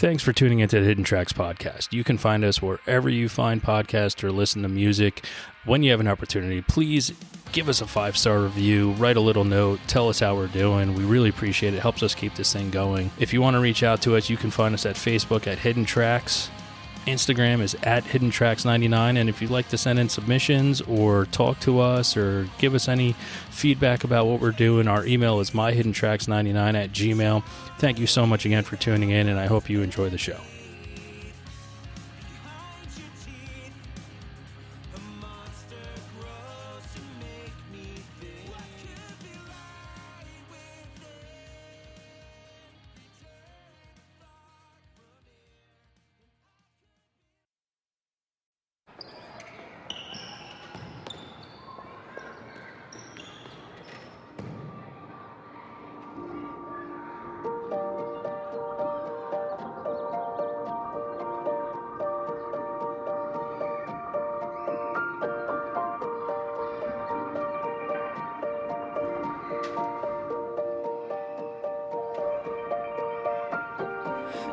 Thanks for tuning into the Hidden Tracks podcast. You can find us wherever you find podcasts or listen to music. When you have an opportunity, please give us a 5-star review, write a little note, tell us how we're doing. We really appreciate it. It helps us keep this thing going. If you want to reach out to us, you can find us at Facebook at Hidden Tracks. Instagram is at HiddenTracks99, and if you'd like to send in submissions or talk to us or give us any feedback about what we're doing, our email is myhiddentracks99@gmail.com. Thank you so much again for tuning in, and I hope you enjoy the show.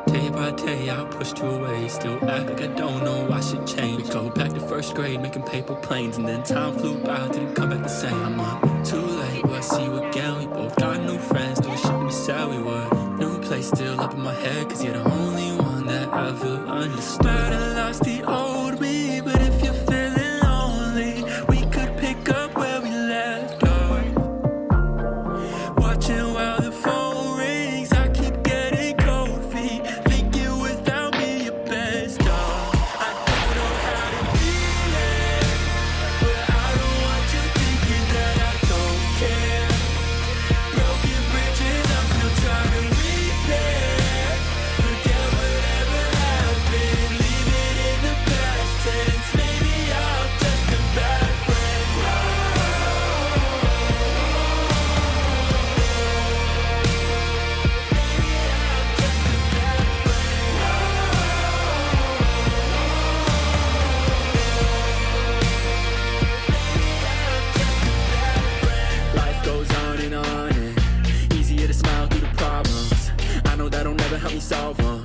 Day by day I pushed you away, still act like I don't know I should change. We go back to first grade, making paper planes, and then time flew by, didn't come back the same. I'm up too late, will I see you again? We both got new friends, doing shit we said we would. New place still up in my head, cause you're the only one that ever understood. I lost the old me, but if you're feeling lonely, we could pick up where we left off. Watching while the phone rings, I keep getting cold feet. Thinking without me your best dog. I don't know how to be there, but I don't want you thinking that I don't care. Broken bridges, I'm still trying to repair. Forget whatever happened, leave it in the past tense. Maybe I'm just a bad friend. Life goes on and easier to smile through the problems. I know that'll never help me solve them.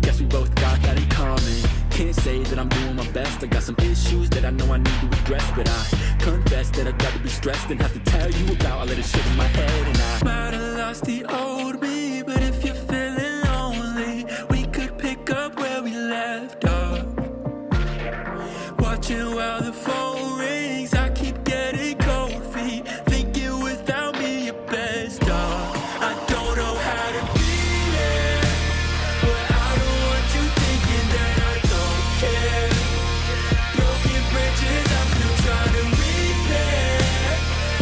Guess we both got that in common. Can't say that I'm doing my best. I got some issues that I know I need to address, but I confess that I'd rather be stressed than have to tell you about all of the shit in my head. And I might have lost the old me, but if you're feeling lonely, we could pick up where we left off. Watching while the phone rings, I keep getting cold feet. Thinking without me your best dog. I don't know how to be there, but I don't want you thinking that I don't care. Broken bridges, I'm still trying to repair.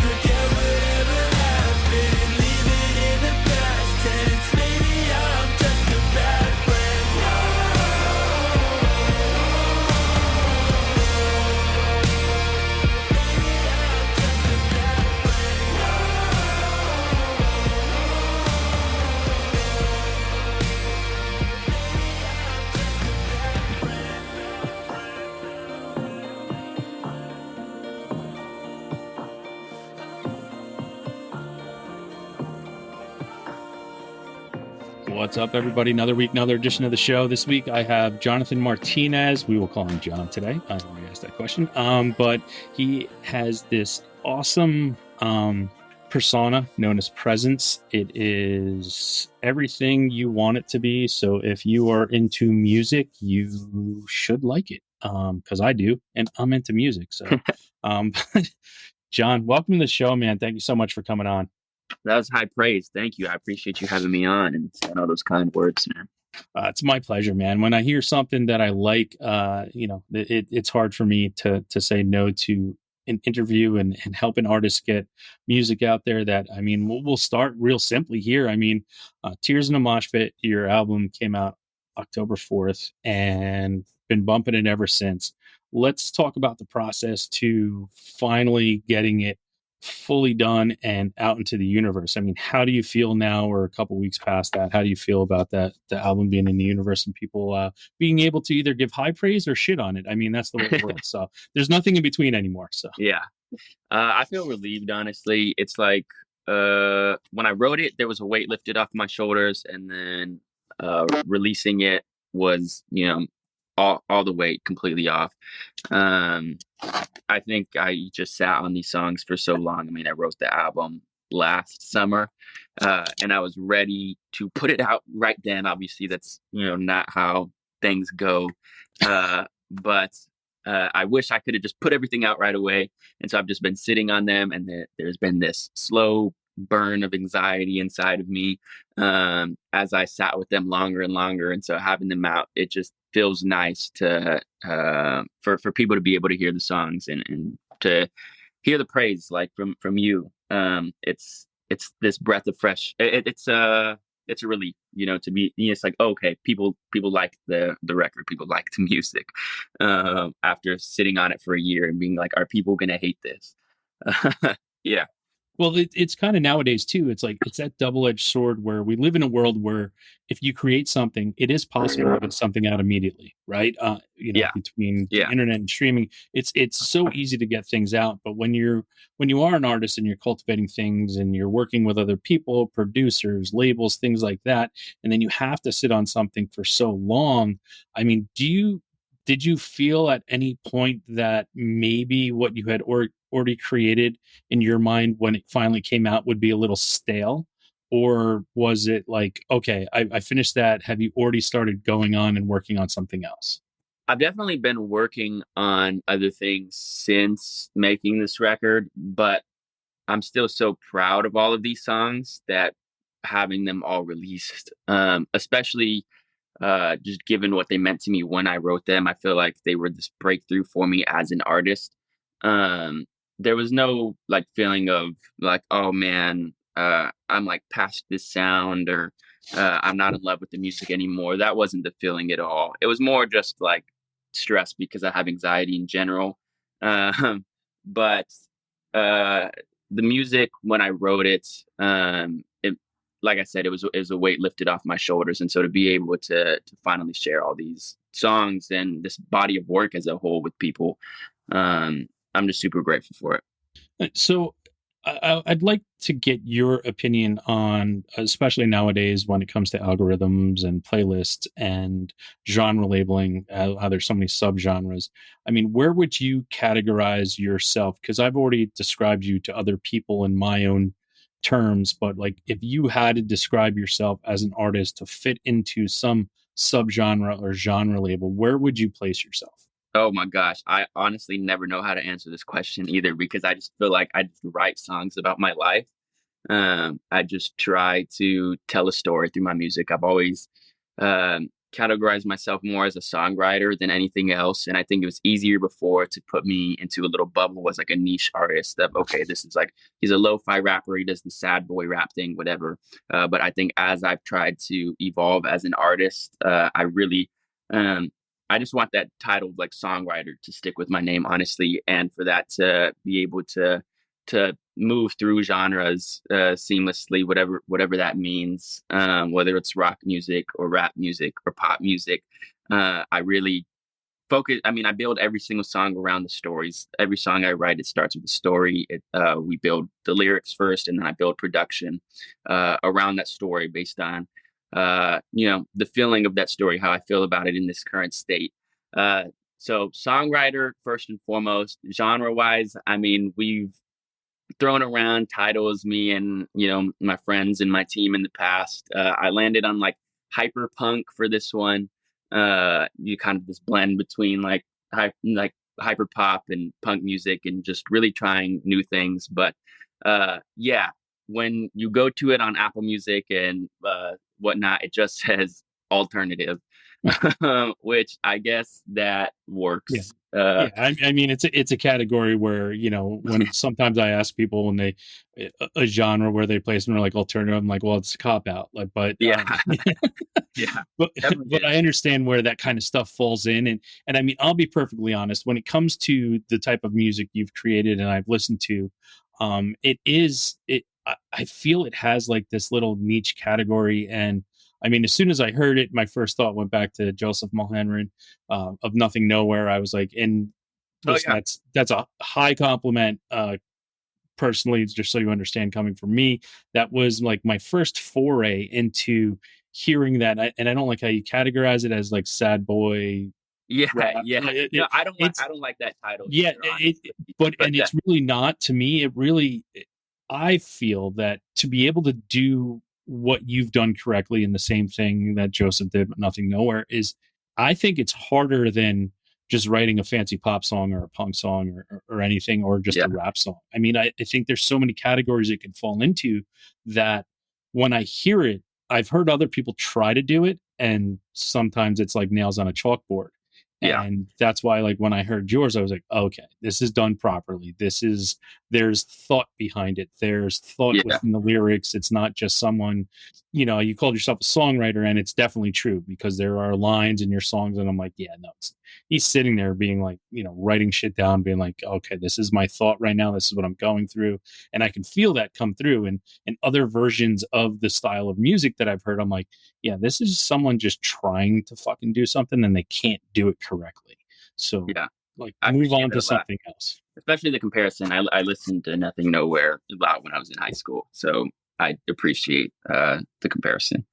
Forget whatever happened, leave it in the past tense. Maybe I'm just a bad friend. What's up, everybody? Another week, another edition of the show. This week, I have Jonathon Martinez. We will call him John today. I already asked that question. But he has this awesome persona known as Presence. It is everything you want it to be. So if you are into music, you should like it. Because I do, and I'm into music. So, John, welcome to the show, man. Thank you so much for coming on. That was high praise. Thank you. I appreciate you having me on and saying all those kind words, man. It's my pleasure, man. When I hear something that I like, it's hard for me to say no to an interview and help an artist get music out there. That, I mean, we'll start real simply here. I mean, Tears in a Mosh Pit, your album came out October 4th and been bumping it ever since. Let's talk about the process to finally getting it fully done and out into the universe. I mean, how do you feel now? We're a couple weeks past that. How do you feel about that, the album being in the universe and people being able to either give high praise or shit on it? I mean, that's the whole world. So there's nothing in between anymore. So yeah, I feel relieved, honestly. It's like when I wrote it, there was a weight lifted off my shoulders, and then releasing it was, all the weight completely off. Um, I think I just sat on these songs for so long. I mean, I wrote the album last summer, and I was ready to put it out right then. Obviously, that's, not how things go. But I wish I could have just put everything out right away. And so I've just been sitting on them, and there's been this slow burn of anxiety inside of me as I sat with them longer and longer. And so having them out, it just feels nice to for people to be able to hear the songs and to hear the praise like from you. It's this breath of fresh. It's a relief, to be. It's like, okay, people like the record, people like the music. After sitting on it for a year and being like, are people gonna hate this? Yeah. Well, it's kind of nowadays too. It's like it's that double-edged sword where we live in a world where if you create something, it is possible to get something out immediately, right? Yeah. Between the Yeah. internet and streaming, it's so easy to get things out. But when you are an artist and you're cultivating things and you're working with other people, producers, labels, things like that, and then you have to sit on something for so long. I mean, did you feel at any point that maybe what you had already created in your mind when it finally came out would be a little stale? Or was it like, okay, I finished that. Have you already started going on and working on something else? I've definitely been working on other things since making this record, but I'm still so proud of all of these songs that having them all released, especially just given what they meant to me when I wrote them, I feel like they were this breakthrough for me as an artist. Um, there was no like feeling of like, oh man, I'm like past this sound, or I'm not in love with the music anymore. That wasn't the feeling at all. It was more just like stress because I have anxiety in general. Um, but uh, the music when I wrote it, it like I said, it was a weight lifted off my shoulders, and so to be able to finally share all these songs and this body of work as a whole with people, I'm just super grateful for it. So I'd like to get your opinion on, especially nowadays when it comes to algorithms and playlists and genre labeling, how there's so many subgenres. I mean, where would you categorize yourself? Because I've already described you to other people in my own terms, but like if you had to describe yourself as an artist to fit into some subgenre or genre label, where would you place yourself? Oh my gosh, I honestly never know how to answer this question either, because I just feel like I just write songs about my life. I just try to tell a story through my music. I've always categorized myself more as a songwriter than anything else, and I think it was easier before to put me into a little bubble as like a niche artist. That okay, this is like he's a lo-fi rapper, he does the sad boy rap thing, whatever. But I think as I've tried to evolve as an artist, I really um, I just want that title of like songwriter to stick with my name, honestly, and for that to be able to move through genres seamlessly, whatever that means, whether it's rock music or rap music or pop music. I really focus. I mean, I build every single song around the stories. Every song I write, it starts with a story. We build the lyrics first, and then I build production around that story based on the feeling of that story, how I feel about it in this current state. So songwriter first and foremost. Genre wise, I mean, we've thrown around titles, me and my friends and my team in the past. I landed on like hyper punk for this one. You kind of this blend between like hyper pop and punk music, and just really trying new things. But yeah, when you go to it on Apple Music and whatnot, it just says alternative, which I guess that Yeah. works. Yeah, I mean, it's a category where when sometimes I ask people when they a genre where they place them, they're like alternative. I'm like, well, it's a cop out. Like, but Yeah, yeah, but definitely but I understand where that kind of stuff falls in, and I mean, I'll be perfectly honest when it comes to the type of music you've created and I've listened to, it is it. I feel it has like this little niche category, and I mean, as soon as I heard it, my first thought went back to Joseph Mulhenry of Nothing Nowhere. I was like, and Oh listen, yeah. that's a high compliment. Personally, just so you understand, coming from me, that was like my first foray into hearing that, and I don't like how you categorize it as like sad boy Yeah, rap. yeah. No, It's I don't like that title yeah, either, honestly. but But and it's really not to me. It really, I feel that to be able to do what you've done correctly and the same thing that Joseph did, but nothing nowhere is, I think it's harder than just writing a fancy pop song or a punk song or anything, or just yeah, a rap song. I mean, I think there's so many categories it can fall into that when I hear it, I've heard other people try to do it, and sometimes it's like nails on a chalkboard. yeah, And that's why, like, when I heard yours, I was like, okay, this is done properly. There's thought behind it. There's thought yeah, within the lyrics. It's not just someone, you called yourself a songwriter, and it's definitely true because there are lines in your songs. And I'm like, yeah, no, he's sitting there being like, writing shit down, being like, okay, this is my thought right now. This is what I'm going through. And I can feel that come through. And other versions of the style of music that I've heard, I'm like, yeah, this is someone just trying to fucking do something and they can't do it correctly. So, yeah. like, I move appreciate on that to a lot. something else. Especially the comparison. I listened to Nothing Nowhere a lot when I was in high school, so I appreciate the comparison.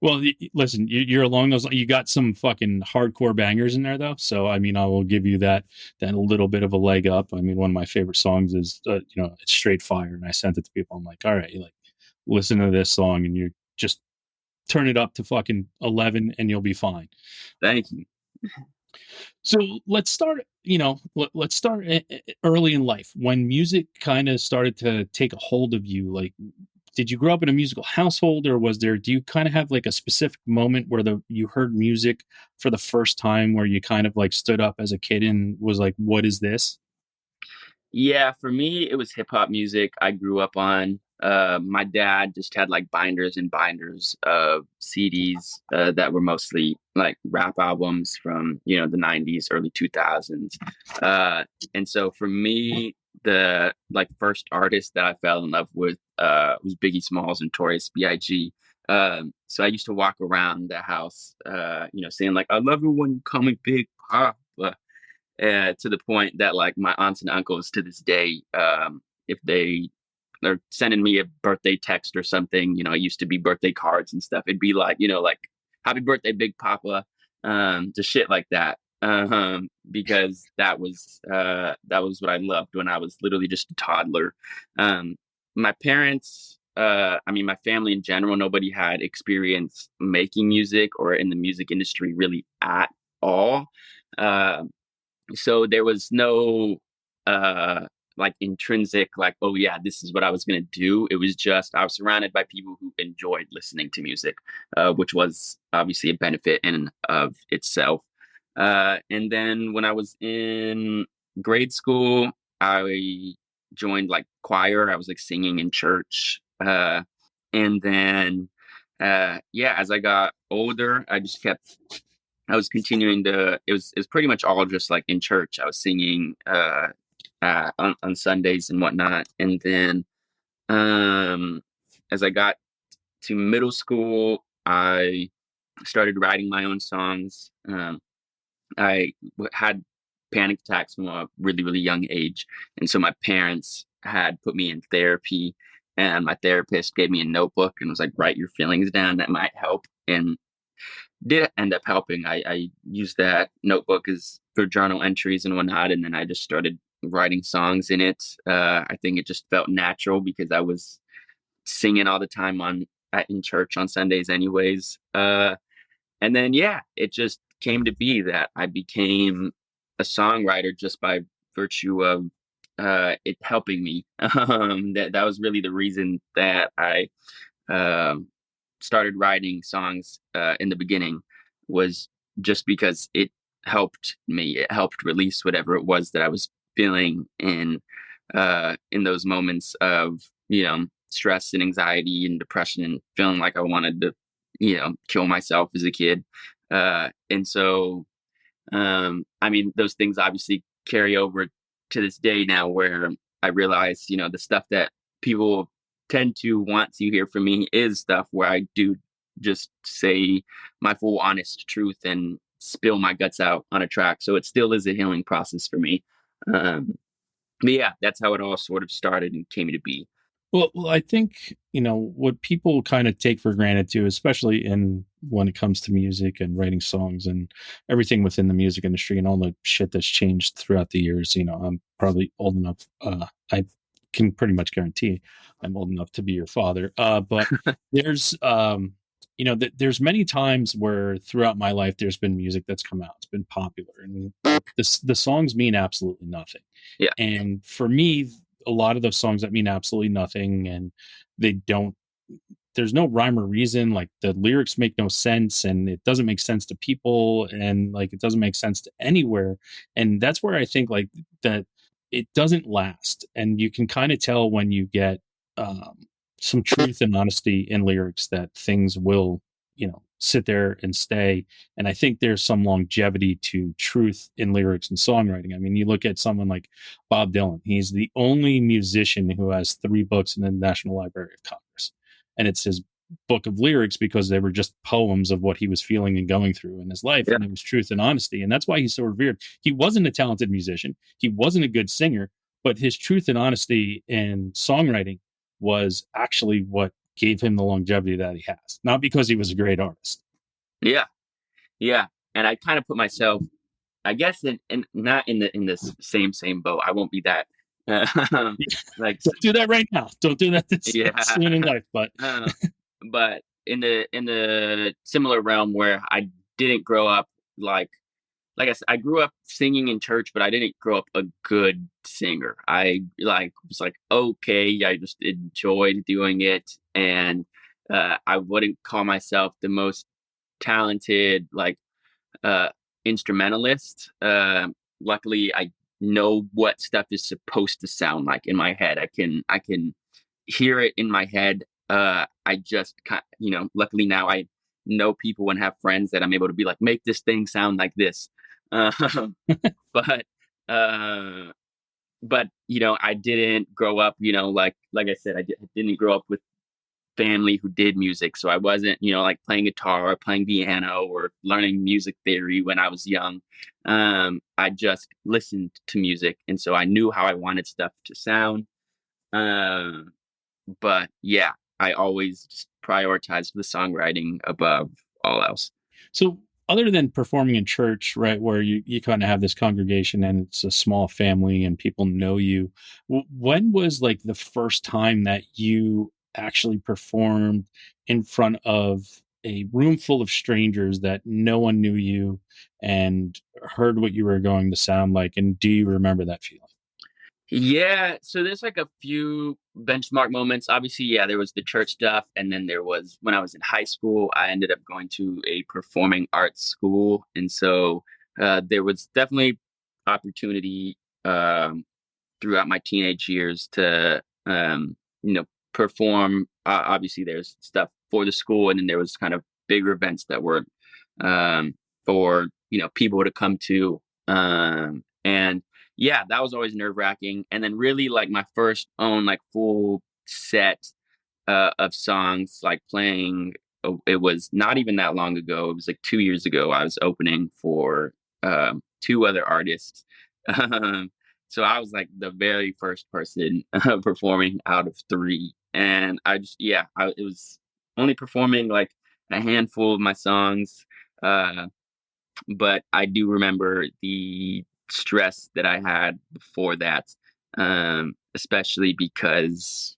Well, listen, you're along those. You got some fucking hardcore bangers in there, though. So, I mean, I will give you that a little bit of a leg up. I mean, one of my favorite songs is, it's Straight Fire, and I sent it to people. I'm like, all right, like, listen to this song, and you just turn it up to fucking 11, and you'll be fine. Thank you. So let's start, let's start early in life when music kind of started to take a hold of you. Like, did you grow up in a musical household, or do you kind of have like a specific moment where you heard music for the first time, where you kind of like stood up as a kid and was like, what is this? Yeah, for me, it was hip hop music I grew up on. My dad just had like binders and binders of CDs that were mostly like rap albums from, the 90s, early 2000s. And so for me, the like first artist that I fell in love with was Biggie Smalls and Notorious B.I.G. So I used to walk around the house, saying like, I love it when you call me Big Papa. To the point that like my aunts and uncles to this day, if they are sending me a birthday text or something, it used to be birthday cards and stuff. It'd be like, like happy birthday, Big Papa, just shit like that. Because that was what I loved when I was literally just a toddler. My parents, my family in general, nobody had experience making music or in the music industry really at all. Uh, so there was no like intrinsic like, oh yeah, this is what I was going to do. It was just I was surrounded by people who enjoyed listening to music, which was obviously a benefit in of itself. And then when I was in grade school, I joined like choir. I was like singing in church. And then yeah, as I got older, I was continuing to. It was pretty much all just like in church. I was singing on Sundays and whatnot, and then as I got to middle school, I started writing my own songs. Had panic attacks from a really really young age, and so my parents had put me in therapy, and my therapist gave me a notebook and was like, write your feelings down. That might help, and did end up helping. I used that notebook as for journal entries and whatnot, and then I just started writing songs in it. I think it just felt natural because I was singing all the time in church on Sundays, anyways. And then yeah, it just came to be that I became a songwriter just by virtue of it helping me. That was really the reason that I um, started writing songs in the beginning, was just because it helped me. It helped release whatever it was that I was feeling in those moments of stress and anxiety and depression and feeling like I wanted to kill myself as a kid. And so those things obviously carry over to this day now, where I realize the stuff that people tend to want to hear from me is stuff where I do just say my full honest truth and spill my guts out on a track. So it still is a healing process for me. But yeah, that's how it all sort of started and came to be. Well, I think, what people kind of take for granted too, especially in when it comes to music and writing songs and everything within the music industry and all the shit that's changed throughout the years. I'm probably old enough. I can pretty much guarantee I'm old enough to be your father. But there's, there's many times where throughout my life there's been music that's come out, it's been popular, and the songs mean absolutely nothing. Yeah. And for me, a lot of those songs that mean absolutely nothing, and they don't there's no rhyme or reason, like the lyrics make no sense, and it doesn't make sense to people, and like it doesn't make sense to anywhere. And that's where I think like that it doesn't last, and you can kind of tell when you get um, some truth and honesty in lyrics that things will sit there and stay. And I think there's some longevity to truth in lyrics and songwriting. I mean, you look at someone like Bob Dylan. He's the only musician who has 3 books in the National Library of Congress, and it's his book of lyrics because they were just poems of what he was feeling and going through in his life, Yeah. and it was truth and honesty. And that's why he's so revered. He wasn't a talented musician, he wasn't a good singer, but his truth and honesty in songwriting was actually what gave him the longevity that he has, not because he was a great artist. Yeah. Yeah. And I kind of put myself, I guess, in not in this same boat. I won't be that like Don't do that right now. Don't do that this yeah. soon in life. But uh, but in the similar realm where I didn't grow up like I said, I grew up singing in church, but I didn't grow up a good singer. I was like okay, I just enjoyed doing it, and I wouldn't call myself the most talented uh, instrumentalist. Luckily, I know what stuff is supposed to sound like in my head. I can hear it in my head. I just luckily now I know people and have friends that I'm able to be like, make this thing sound like this. Um, but uh, I didn't grow up, like I said, didn't grow up with family who did music. So I wasn't, like playing guitar or playing piano or learning music theory when I was young. I just listened to music. And so I knew how I wanted stuff to sound. Um, but yeah, I always just prioritized the songwriting above all else. so, other than performing in church, right, where you kind of have this congregation and it's a small family and people know you, when was like the first time that you actually performed in front of a room full of strangers that no one knew you and heard what you were going to sound like? And do you remember that feeling? Yeah, so there's like a few benchmark moments. Obviously, yeah, there was the church stuff, and then there was when I was in high school, I ended up going to a performing arts school, and so there was definitely opportunity throughout my teenage years to perform. Obviously, there's stuff for the school, and then there was kind of bigger events that were for people to come to, and yeah, that was always nerve wracking. And then really like my first own like full set of songs, like playing. It was not even that long ago. It was like 2 years ago. I was opening for two other artists. Um, so I was like the very first person performing out of three, and I just it was only performing like a handful of my songs. Uh, but I do remember the stress that I had before that, especially because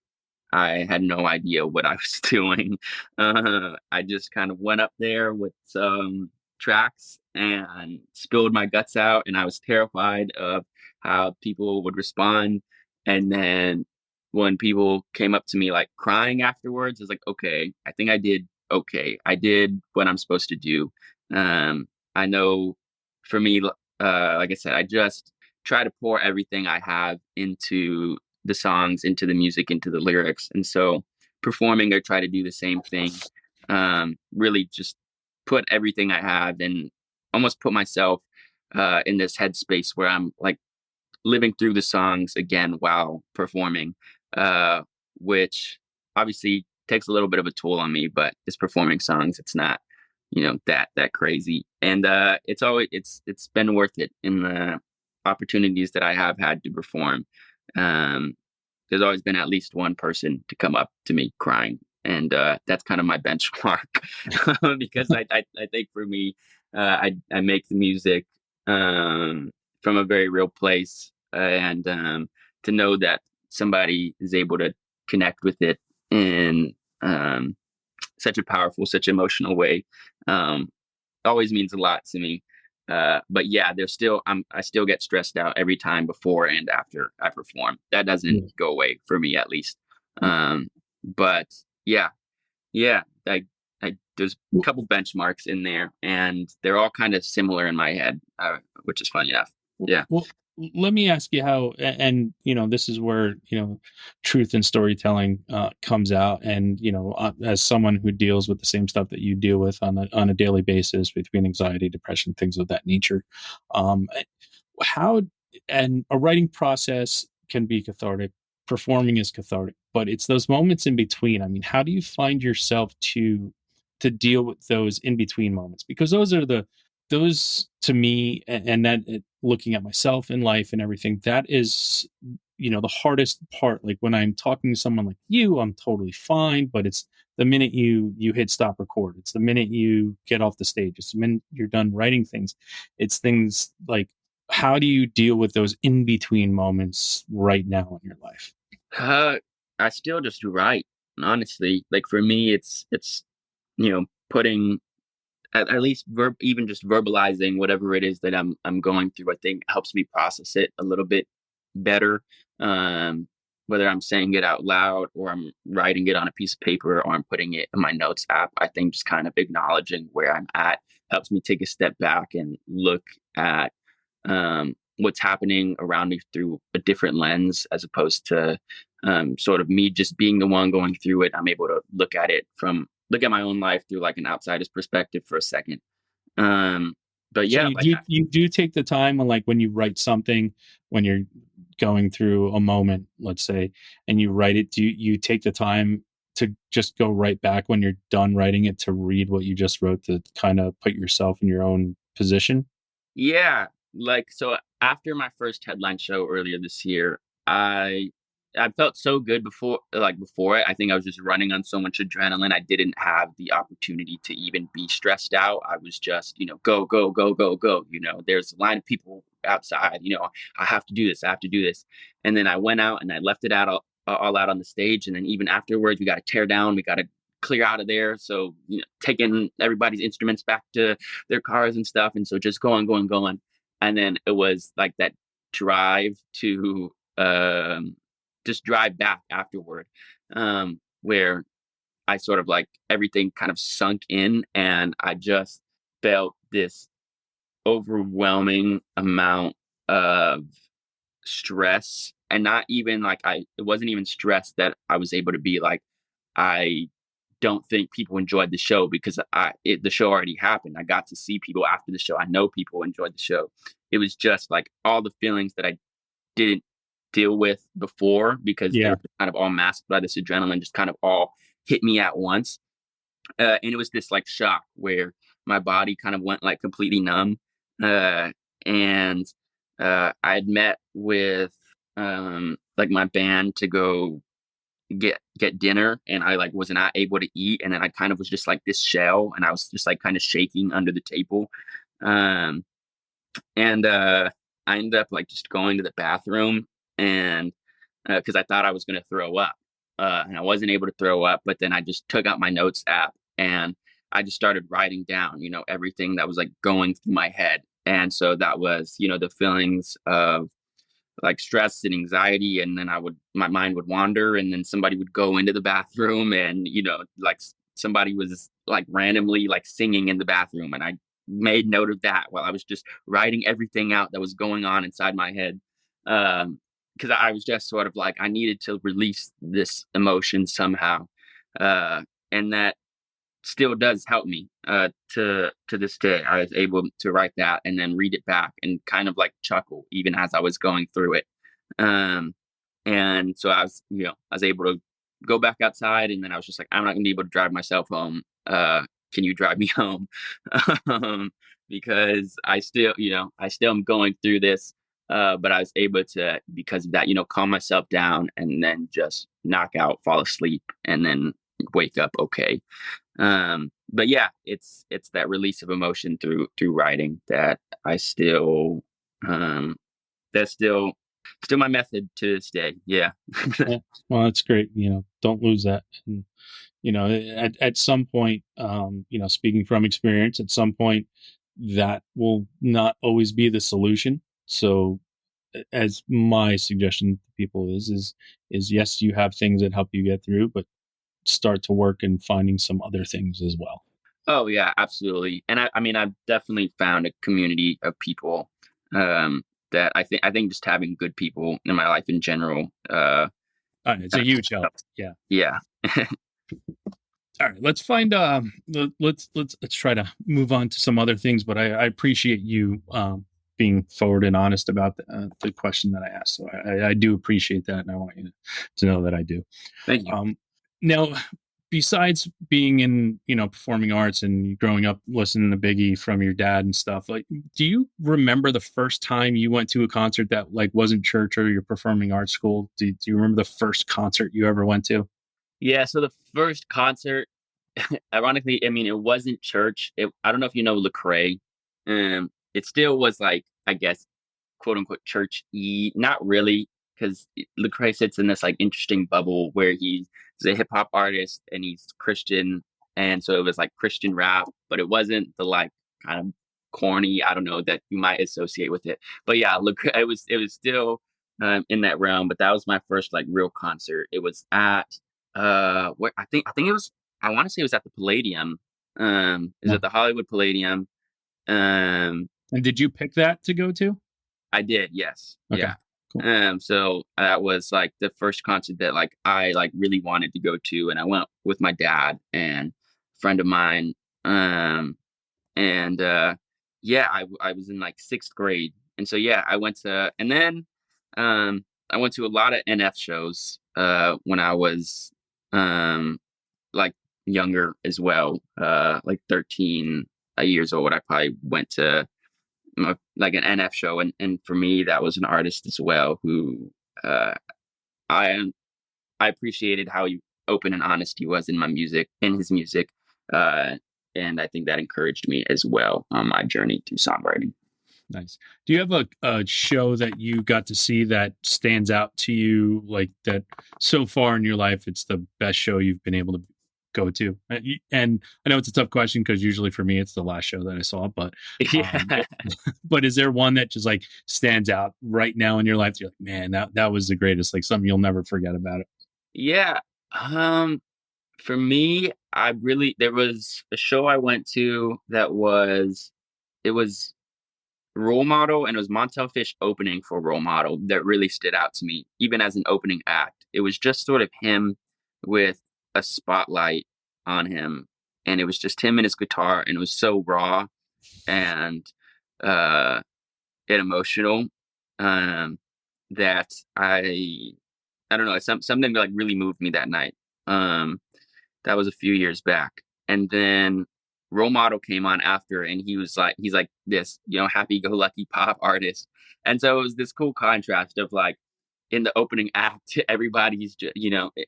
I had no idea what I was doing. I just kind of went up there with some tracks and spilled my guts out, and I was terrified of how people would respond. And then when people came up to me like crying afterwards, I was like, okay, I think I did okay. I did what I'm supposed to do. I know for me, like I said, I just try to pour everything I have into the songs, into the music, into the lyrics. And so performing, I try to do the same thing. Really just put everything I have and almost put myself in this headspace where I'm like living through the songs again while performing, uh, which obviously takes a little bit of a toll on me, but it's performing songs. It's not, that crazy. And it's been worth it in the opportunities that I have had to perform. Um, there's always been at least one person to come up to me crying. And that's kind of my benchmark because I think for me, I make the music from a very real place. And to know that somebody is able to connect with it in such a powerful, such emotional way, um, always means a lot to me. But yeah, I still get stressed out every time before and after I perform. That doesn't go away for me, at least. But yeah, yeah, there's a couple benchmarks in there, and they're all kind of similar in my head, which is funny enough. Yeah. Well, let me ask you how, and this is where truth and storytelling comes out, and as someone who deals with the same stuff that you deal with on a daily basis between anxiety, depression, things of that nature, how and a writing process can be cathartic, performing is cathartic, but it's those moments in between. I mean, how do you find yourself to deal with those in between moments? Because those to me, and that looking at myself in life and everything, that is the hardest part. Like when I'm talking to someone like you, I'm totally fine, but it's the minute you hit stop record, it's the minute you get off the stage, it's the minute you're done writing things, it's things like, how do you deal with those in between moments right now in your life? I still just write, honestly. Like for me, it's putting at least even just verbalizing whatever it is that I'm going through. I think helps me process it a little bit better. Um, Whether I'm saying it out loud or I'm writing it on a piece of paper or I'm putting it in my notes app, I think just kind of acknowledging where I'm at helps me take a step back and look at what's happening around me through a different lens, as opposed to sort of me just being the one going through it. I'm able to look at my own life through like an outsider's perspective for a second. But So yeah, you do take the time when you write something, when you're going through a moment, let's say, and you write it, do you take the time to just go right back when you're done writing it to read what you just wrote, to kind of put yourself in your own position? yeah, like so after my first headline show earlier this year, I felt so good before it. I think I was just running on so much adrenaline. I didn't have the opportunity to even be stressed out. I was just, go, go, go, go, go. There's a line of people outside, I have to do this. I have to do this. And then I went out and I left it out all out on the stage. And then even afterwards, we got to tear down, we got to clear out of there. So, taking everybody's instruments back to their cars and stuff. And so just going, going, going. And then it was like that drive to, just drive back afterward, where I sort of like everything kind of sunk in and I just felt this overwhelming amount of stress. And not even like it wasn't even stress that I was able to be like, I don't think people enjoyed the show, because the show already happened. I got to see people after the show. I know people enjoyed the show. It was just like all the feelings that I didn't deal with before, because they Yeah. were kind of all masked by this adrenaline, just kind of all hit me at once. And it was this like shock where my body kind of went like completely numb. And I had met with like my band to go get dinner, and I like was not able to eat, and then I kind of was just like this shell, and I was just like kind of shaking under the table. Um, and I ended up like just going to the bathroom, and because I thought I was going to throw up, and I wasn't able to throw up. But then I just took out my notes app and I just started writing down, everything that was like going through my head. And so that was, the feelings of like stress and anxiety, and then my mind would wander, and then somebody would go into the bathroom, and like somebody was like randomly like singing in the bathroom, and I made note of that while I was just writing everything out that was going on inside my head. Because I was just sort of like, I needed to release this emotion somehow. And that still does help me to this day. I was able to write that and then read it back and kind of like chuckle even as I was going through it. And so I was able to go back outside, and then I was just like, I'm not gonna be able to drive myself home. Can you drive me home? Because I still am going through this. But I was able to, because of that, calm myself down and then just knock out, fall asleep, and then wake up okay. But yeah, it's that release of emotion through writing that I still um that's still my method to this day. Yeah. Yeah. Well, that's great. Don't lose that. And, at some point, speaking from experience, at some point that will not always be the solution. So as my suggestion to people is yes, you have things that help you get through, but start to work and finding some other things as well. Oh yeah, absolutely. And I mean, I've definitely found a community of people that I think just having good people in my life in general. It's a huge help. Yeah. Yeah. All right, let's find let's try to move on to some other things, but I appreciate you being forward and honest about the question that I asked. So I do appreciate that, and I want you to know that I do. Thank you. Now, besides being in performing arts and growing up listening to Biggie from your dad and stuff, like, do you remember the first time you went to a concert that like wasn't church or your performing arts school? Do you remember the first concert you ever went to? Yeah, so the first concert, ironically, I mean, it wasn't church. I don't know if you know Lecrae. It still was like, I guess, quote unquote church-y. Not really, because Lecrae sits in this like interesting bubble where he's a hip hop artist and he's Christian, and so it was like Christian rap, but it wasn't the like kind of corny, I don't know, that you might associate with it. But yeah, Lecrae, it was still in that realm. But that was my first like real concert. It was at what I think it was, I want to say it was at the Palladium. It was Yeah. at the Hollywood Palladium. Um, And did you pick that to go to? I did, yes. Okay, Yeah. cool. So that was like the first concert that like I like really wanted to go to, and I went with my dad and a friend of mine. And Yeah, I was in like sixth grade, and so yeah, I went to, and then I went to a lot of NF shows when I was um like younger as well, like 13 years old. I probably went to like an NF show, and for me that was an artist as well who uh, I I appreciated how open and honest he was in his music, uh, and I think that encouraged me as well on my journey through songwriting. Nice. Do you have a show that you got to see that stands out to you, like that so far in your life, it's the best show you've been able to go to? And I know it's a tough question because usually for me, it's the last show that I saw, but Yeah, but is there one that just like stands out right now in your life? You're like, man, that was the greatest, like something you'll never forget about it. yeah. For me, there was a show I went to that was Role Model, and it was Montel Fish opening for Role Model that really stood out to me, even as an opening act. It was just sort of him with a spotlight on him, and it was just him and his guitar, and it was so raw and uh, and emotional, um, that I don't know, something like really moved me that night. Um, that was a few years back, and then Role Model came on after, and he's like this, happy-go-lucky pop artist, and so it was this cool contrast of like in the opening act, everybody's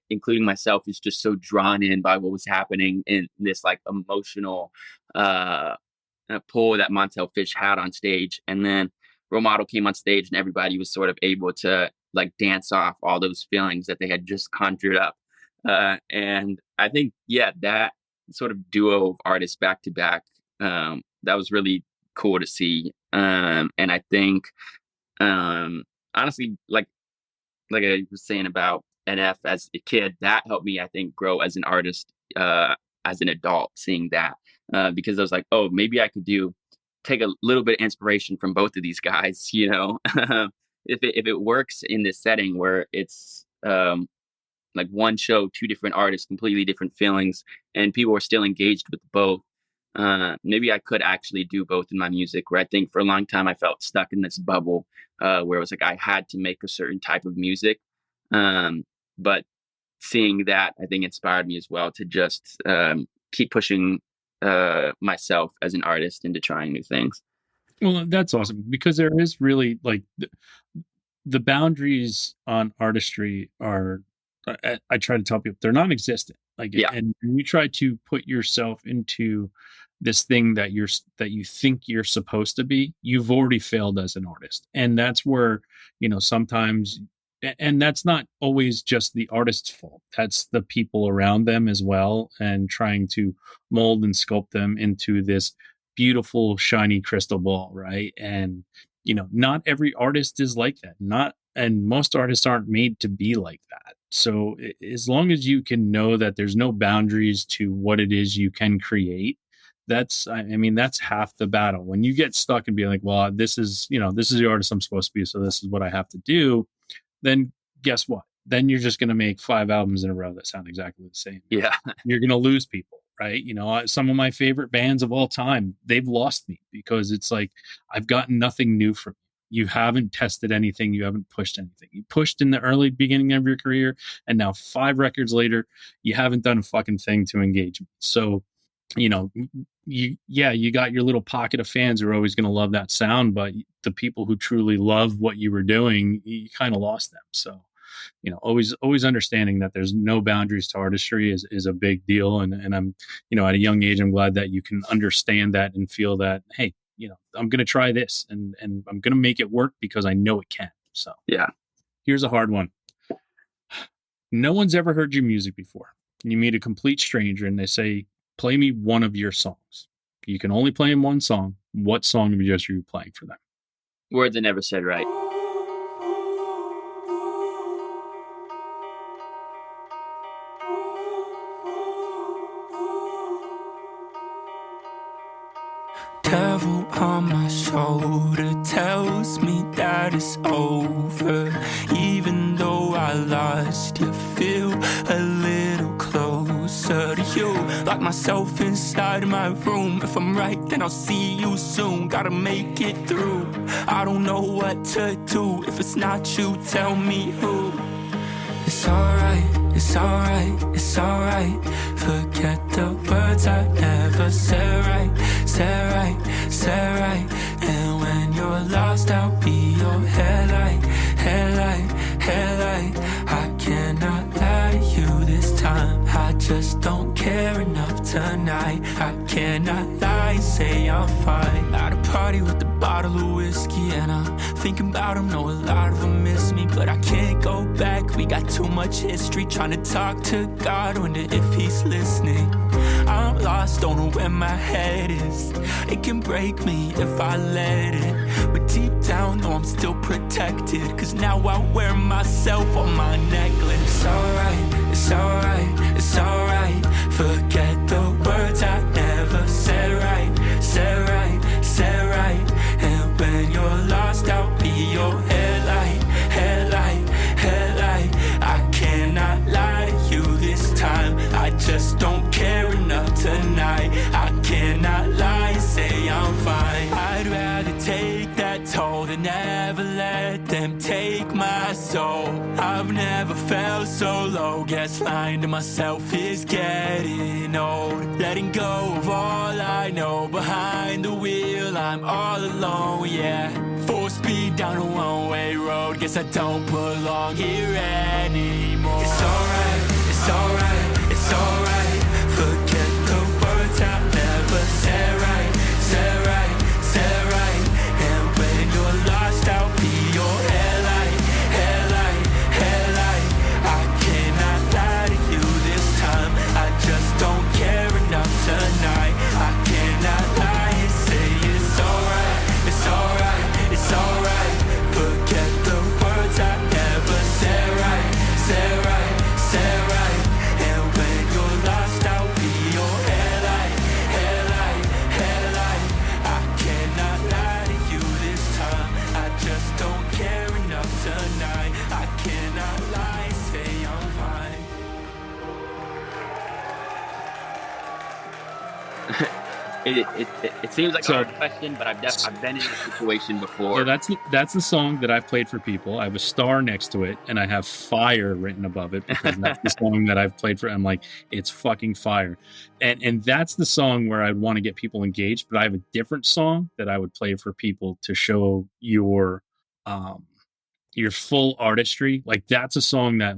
including myself, is just so drawn in by what was happening in this like emotional uh, pull that Montel Fish had on stage, and then Role Model came on stage, and everybody was sort of able to like dance off all those feelings that they had just conjured up. And I think, yeah, that sort of duo of artists back to back, that was really cool to see. And I think, honestly, like I was saying about NF as a kid, that helped me, I think, grow as an artist, as an adult, seeing that, because I was like, oh, maybe I could take a little bit of inspiration from both of these guys, if it works in this setting where it's like one show, two different artists, completely different feelings, and people are still engaged with both. Maybe I could actually do both in my music, where I think for a long time I felt stuck in this bubble, where it was like I had to make a certain type of music. But seeing that, I think, inspired me as well to just keep pushing myself as an artist into trying new things. Well, that's awesome because there is really like the boundaries on artistry are, I try to tell people they're non-existent. Like, Yeah. and when you try to put yourself into this thing that that you think you're supposed to be, you've already failed as an artist. And that's where, sometimes, and that's not always just the artist's fault. That's the people around them as well, and trying to mold and sculpt them into this beautiful, shiny crystal ball, right? And not every artist is like that. And most artists aren't made to be like that. So as long as you can know that there's no boundaries to what it is you can create, I mean, that's half the battle. When you get stuck and be like, well, this is the artist I'm supposed to be, so this is what I have to do, then guess what? Then you're just going to make 5 albums in a row that sound exactly the same. Yeah. You're going to lose people, right? Some of my favorite bands of all time, they've lost me because it's like, I've gotten nothing new from you. You haven't tested anything. You haven't pushed anything. You pushed in the early beginning of your career, and now 5 records later, you haven't done a fucking thing to engage me. So, you got your little pocket of fans who are always going to love that sound, but the people who truly love what you were doing, you kind of lost them. So, always understanding that there's no boundaries to artistry is a big deal. And I'm, at a young age, I'm glad that you can understand that and feel that, hey, I'm going to try this and I'm going to make it work because I know it can. So Yeah. Here's a hard one. No one's ever heard your music before. You meet a complete stranger and they say, play me one of your songs. You can only play them one song. What song would you be playing for them? Words I Never Said Right. Devil on my shoulder tells me that it's over. Even though I lost you, feel a little closer to you. Lock myself inside my room. If I'm right, then I'll see you soon. Gotta make it through. I don't know what to do. If it's not you, tell me who. It's alright, it's alright, it's alright. Forget the words I never said right, said right, said right. And when you're lost, I'll be your headlight, headlight, headlight. I cannot lie to you this time. I just don't care enough tonight. I cannot lie, say I'm fine. At a party with a bottle of whiskey, and I'm thinking about him. Know a lot of them miss me, but I can't go back. We got too much history. Trying to talk to God, wonder if he's listening. I'm lost, don't know where my head is. It can break me if I let it, but deep down, know I'm still protected. Cause now I wear myself on my necklace. It's alright, it's alright, it's alright. Forget the words I never said right, said right, said right. And when you're lost, I'll be your headlight, headlight, headlight. I cannot lie to you this time. I just don't care enough tonight. I cannot lie, say I'm fine. I'd rather take that toll than never let them take my soul. I've never felt so low. Guess lying to myself is getting old. Letting go of all I know. Behind the wheel, I'm all alone, yeah. Full speed down a one-way road. Guess I don't belong here anymore. It's alright, it's alright, it's alright. Forget the words I never said right, said right, said right. And when you're lost, I'll be your headlight, headlight, headlight. I cannot lie to you this time. I just don't care enough tonight. I cannot lie and say it's alright, it's alright, it's alright. Forget the words I never said right, said right, said It seems like a So hard question, but I've been in a situation So before. that's the song that I've played for people. I have a star next to it, and I have fire written above it because that's the song that I've played for. I'm like, it's fucking fire, and that's the song where I'd want to get people engaged. But I have a different song that I would play for people to show um your full artistry. Like that's a song that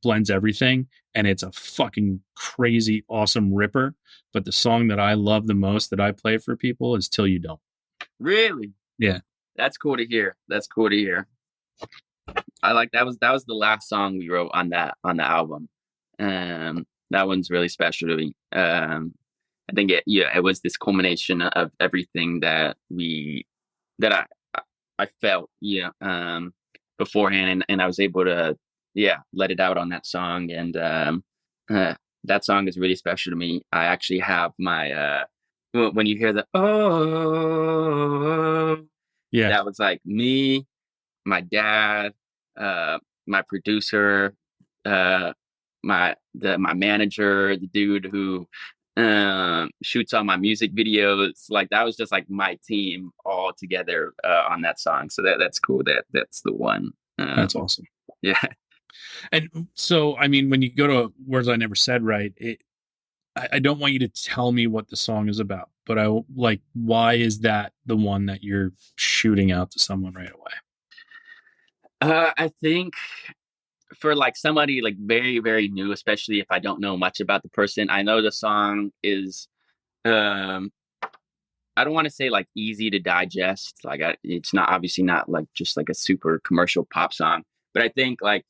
blends everything, and it's a fucking crazy awesome ripper. But the song that I love the most that I play for people is "Till You Don't." Really? Yeah. That's cool to hear. That's cool to hear. I like that was the last song we wrote on the album. That one's really special to me. I think it was this culmination of everything that I felt, beforehand, and I was able to let it out on that song, and that song is really special to me. I actually have my when you hear the Yeah. that was like me, my dad, my producer, uh, my manager, the dude who shoots all my music videos. Like that was just like my team all together on that song. So that's cool. That's the one. That's awesome. Yeah. And so, I mean, when you go to Words I Never Said Right, I don't want you to tell me what the song is about, but why is that the one that you're shooting out to someone right away? I think for like somebody like very, very new, especially if I don't know much about the person, I know the song is, um, I don't want to say like easy to digest. It's not obviously not like just like a super commercial pop song, but I think like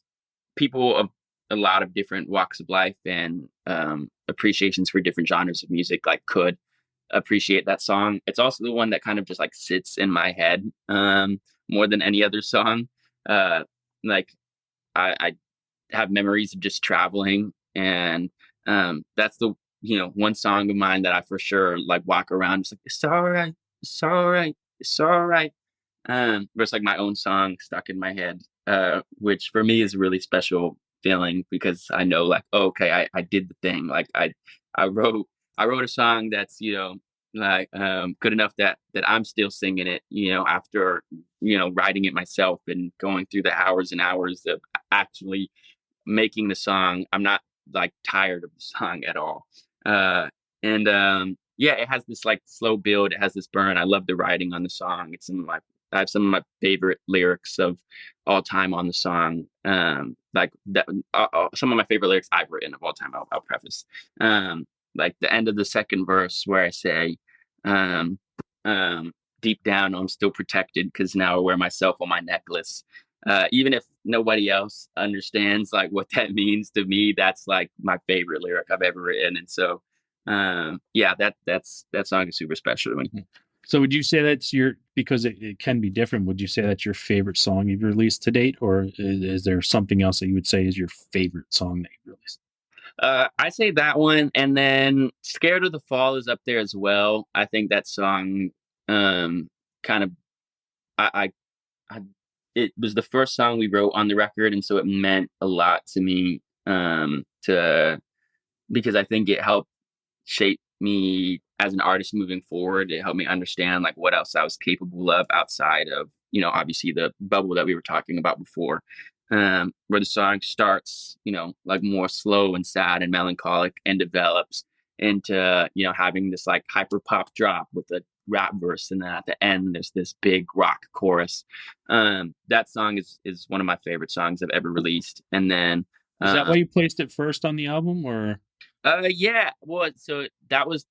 people of a lot of different walks of life and appreciations for different genres of music like could appreciate that song. It's also the one that kind of just like sits in my head more than any other song. Like I have memories of just traveling, and that's the one song of mine that I for sure like walk around just like it's all right, it's all right, it's all right. But it's like my own song stuck in my head, which for me is a really special feeling because I know like, oh, okay, I did the thing. Like I wrote I wrote a song that's like good enough that I'm still singing it, after writing it myself and going through the hours and hours of actually making the song. I'm not like tired of the song at all. And Yeah, it has this like slow build. It has this burn. I love the writing on the song. I have some of my favorite lyrics of all time on the song. Like that, some of my favorite lyrics I've written of all time. I'll preface. Like the end of the second verse where I say, um, "Deep down, I'm still protected because now I wear myself on my necklace." Even if nobody else understands like what that means to me, that's like my favorite lyric I've ever written. And so, that song is super special to me. So would you say that's because it can be different, would you say that's your favorite song you've released to date, or is there something else that you would say is your favorite song that you've released? I say that one, and then "Scared of the Fall" is up there as well. I think that song, kind of, I it was the first song we wrote on the record, and so it meant a lot to me, to because I think it helped shape me as an artist moving forward. It helped me understand like what else I was capable of outside of, obviously the bubble that we were talking about before. Where the song starts, like more slow and sad and melancholic and develops into, having this like hyper pop drop with a rap verse. And then at the end, there's this big rock chorus. That song is one of my favorite songs I've ever released. And then, Is that why you placed it first on the album, or? Yeah. Well, so that was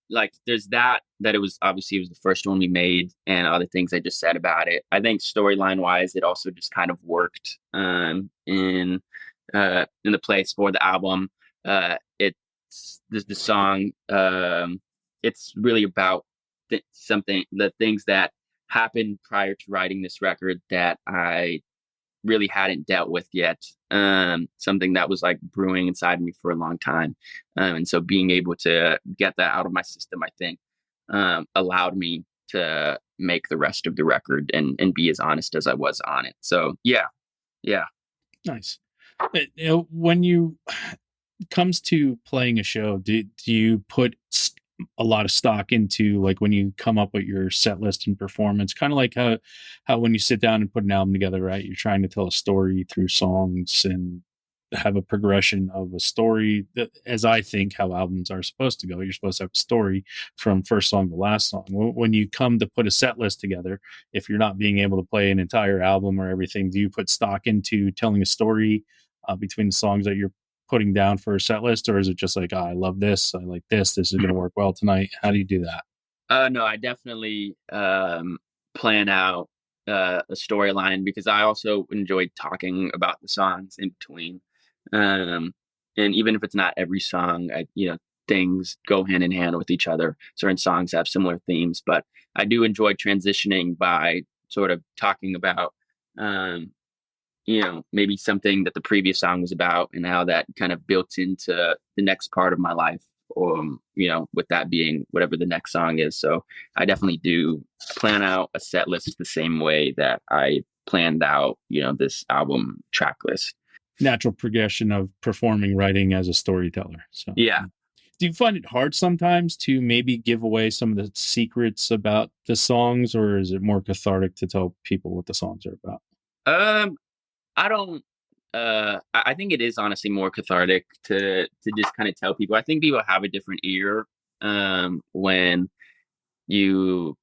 like. There's that it was obviously it was the first one we made, and all the things I just said about it. I think storyline wise, it also just kind of worked in the place for the album. It's the song. It's really about the things that happened prior to writing this record that I really hadn't dealt with yet. Something that was like brewing inside me for a long time. And so being able to get that out of my system, I think, allowed me to make the rest of the record and be as honest as I was on it. So yeah. Nice. When you comes to playing a show, do you put a lot of stock into, like, when you come up with your set list and performance, kind of like how when you sit down and put an album together, right? You're trying to tell a story through songs and have a progression of a story that, as I think how albums are supposed to go, you're supposed to have a story from first song to last song. When you come to put a set list together, if you're not being able to play an entire album or everything, do you put stock into telling a story between the songs that you're putting down for a set list, or is it just like, I love this, I like this is going to work well tonight? How do you do that? No, I definitely plan out a storyline, because I also enjoy talking about the songs in between. Um, and even if it's not every song, things go hand in hand with each other. Certain songs have similar themes, but I do enjoy transitioning by sort of talking about, um, maybe something that the previous song was about and how that kind of built into the next part of my life, or, with that being whatever the next song is. So I definitely do plan out a set list the same way that I planned out, this album track list. Natural progression of performing, writing as a storyteller. So Yeah. do you find it hard sometimes to maybe give away some of the secrets about the songs, or is it more cathartic to tell people what the songs are about? Um, I don't. I think it is honestly more cathartic to just kind of tell people. I think people have a different ear when you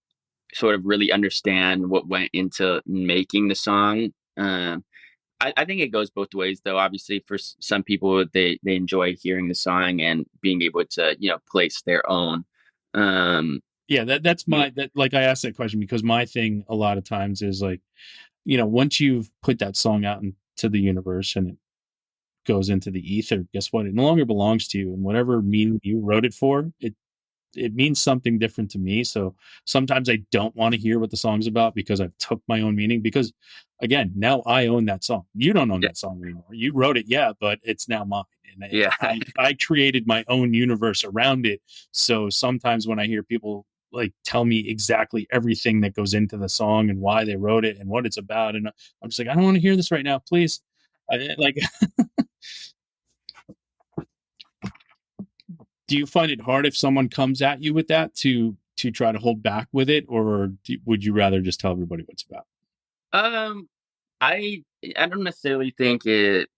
sort of really understand what went into making the song. I think it goes both ways, though. Obviously, for some people, they enjoy hearing the song and being able to place their own. Um, Yeah, that's yeah, my, that, like, I asked that question because my thing a lot of times is like, once you've put that song out into the universe and it goes into the ether, guess what? It no longer belongs to you, and whatever meaning you wrote it for, it means something different to me. So sometimes I don't want to hear what the song's about because I've took my own meaning. Because again, now I own that song. You don't own yeah, that song anymore. You wrote it, yeah, but it's now mine. And yeah, I created my own universe around it. So sometimes when I hear people like tell me exactly everything that goes into the song and why they wrote it and what it's about, and I'm just like, I don't want to hear this right now, please. Like, do you find it hard if someone comes at you with that to try to hold back with it, or would you rather just tell everybody what's about? Um, I I don't necessarily think like,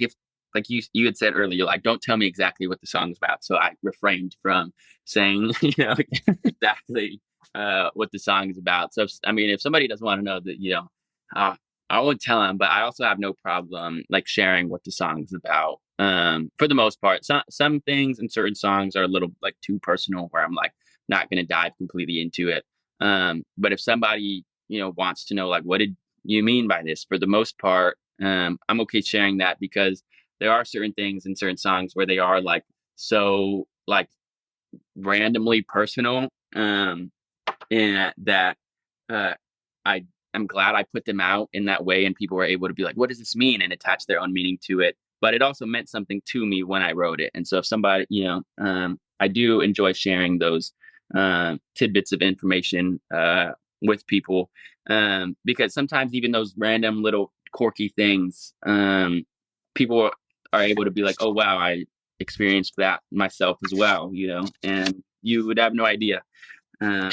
if, like, you had said earlier, like, don't tell me exactly what the song's about. So I refrained from saying exactly what the song is about. So I mean, if somebody doesn't want to know that, uh, I won't tell them. But I also have no problem like sharing what the song's about. For the most part, some things in certain songs are a little like too personal, where I'm like not going to dive completely into it. But if somebody wants to know, like, what did you mean by this? For the most part, I'm okay sharing that, because there are certain things in certain songs where they are like so like randomly personal, and that uh, I am glad I put them out in that way, and people were able to be like, "What does this mean?" and attach their own meaning to it. But it also meant something to me when I wrote it, and so if somebody, I do enjoy sharing those tidbits of information with people, because sometimes even those random little quirky things, people are able to be like, "Oh wow, I experienced that myself as well," and you would have no idea. Um,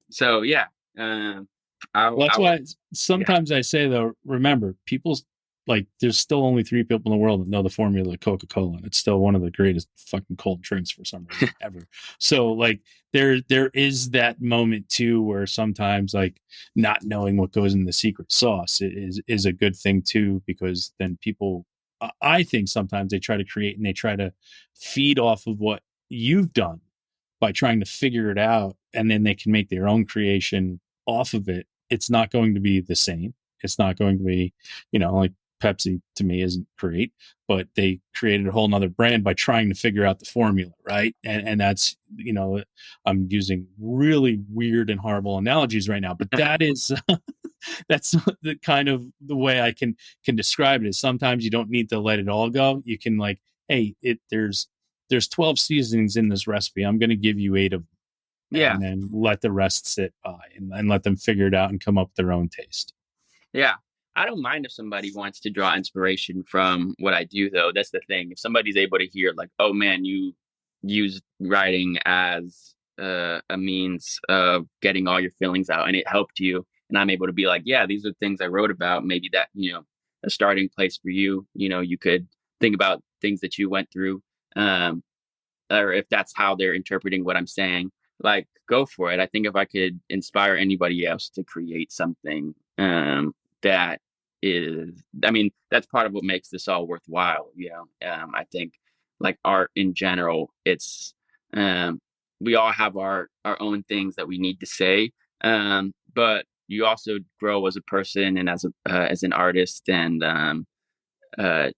so yeah, um, Well, I that's would, why yeah, sometimes I say, though, remember, people's like, there's still only three people in the world that know the formula of Coca-Cola, and it's still one of the greatest fucking cold drinks for some reason ever. So like, there is that moment too where sometimes like not knowing what goes in the secret sauce is a good thing too, because then people, I think sometimes they try to create and they try to feed off of what you've done by trying to figure it out, and then they can make their own creation off of it. It's not going to be the same. It's not going to be, like Pepsi to me isn't great, but they created a whole nother brand by trying to figure out the formula, right? And that's, I'm using really weird and horrible analogies right now, but that is that's the kind of the way I can describe it. Is sometimes you don't need to let it all go. You can, like, hey, there's 12 seasonings in this recipe. I'm going to give you 8 of them, yeah, and then let the rest sit by, and let them figure it out and come up with their own taste. yeah. I don't mind if somebody wants to draw inspiration from what I do, though. That's the thing. If somebody's able to hear, like, "Oh man, use writing as a means of getting all your feelings out, and it helped you. And I'm able to be like, yeah, these are things I wrote about. Maybe that, a starting place for you. You could think about things that you went through, um, or if that's how they're interpreting what I'm saying, like go for it. I think if I could inspire anybody else to create something, that is, I mean, that's part of what makes this all worthwhile. I think like art in general, it's, um, we all have our own things that we need to say, but you also grow as a person and as an artist, and uh,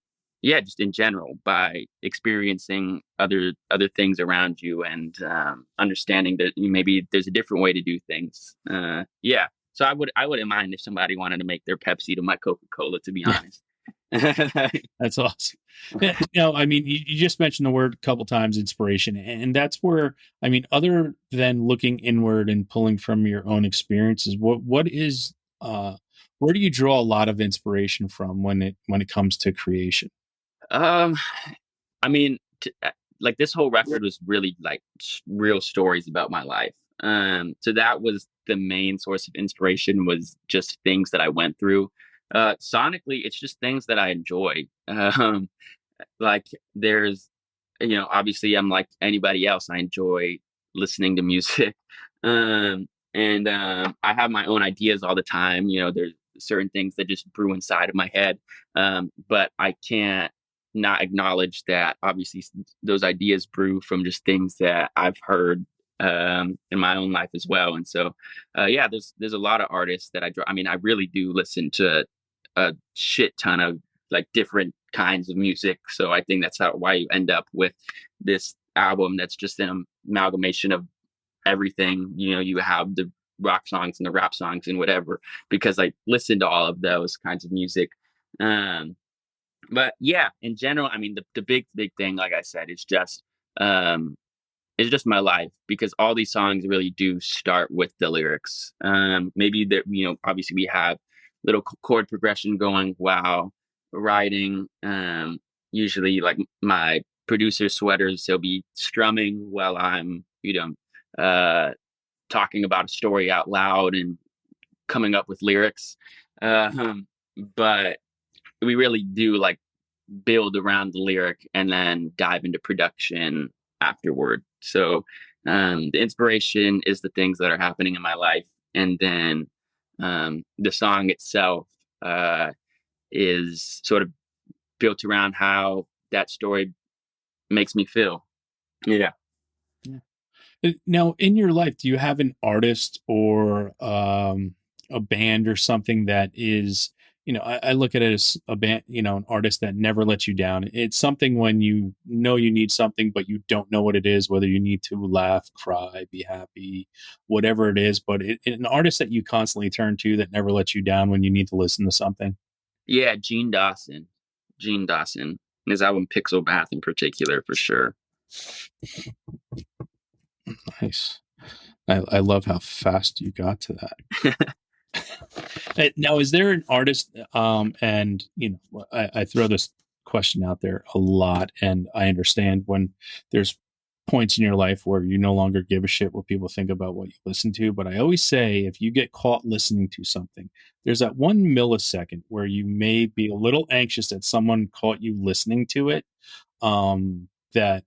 yeah, just in general by experiencing other things around you, and understanding that maybe there's a different way to do things. Yeah, so I wouldn't mind if somebody wanted to make their Pepsi to my Coca-Cola, to be Yeah, honest. that's awesome. Yeah, I mean, you just mentioned the word a couple times, inspiration, and that's where, I mean, other than looking inward and pulling from your own experiences, what is where do you draw a lot of inspiration from when it comes to creation? um, I mean, like this whole record was really like real stories about my life. So that was the main source of inspiration, was just things that I went through. Sonically, it's just things that I enjoy. Like there's, obviously I'm like anybody else. I enjoy listening to music. And I have my own ideas all the time. There's certain things that just brew inside of my head. But I can't not acknowledge that obviously those ideas brew from just things that I've heard in my own life as well. And so, yeah, there's a lot of artists that I draw. I mean, I really do listen to a shit ton of like different kinds of music. So I think that's why you end up with this album that's just an amalgamation of everything. You have the rock songs and the rap songs and whatever, because I listen to all of those kinds of music. Um, but yeah, in general, I mean, the big thing, like I said, um, is just my life, because all these songs really do start with the lyrics. Maybe that, obviously we have little chord progression going while writing. Usually like my producer sweaters, he'll be strumming while I'm, talking about a story out loud and coming up with lyrics. Um, but we really do like build around the lyric and then dive into production afterward. So the inspiration is the things that are happening in my life, and then the song itself is sort of built around how that story makes me feel. Yeah. Yeah. Now, in your life, do you have an artist or a band or something that is, I look at it as a band, an artist that never lets you down. It's something when you know you need something, but you don't know what it is, whether you need to laugh, cry, be happy, whatever it is. But an artist that you constantly turn to that never lets you down when you need to listen to something. Yeah, Gene Dawson. Gene Dawson. His album Pixel Bath in particular, for sure. Nice. I love how fast you got to that. Now, is there an artist? And I throw this question out there a lot, and I understand when there's points in your life where you no longer give a shit what people think about what you listen to. But I always say, if you get caught listening to something, there's that 1 millisecond where you may be a little anxious that someone caught you listening to it. That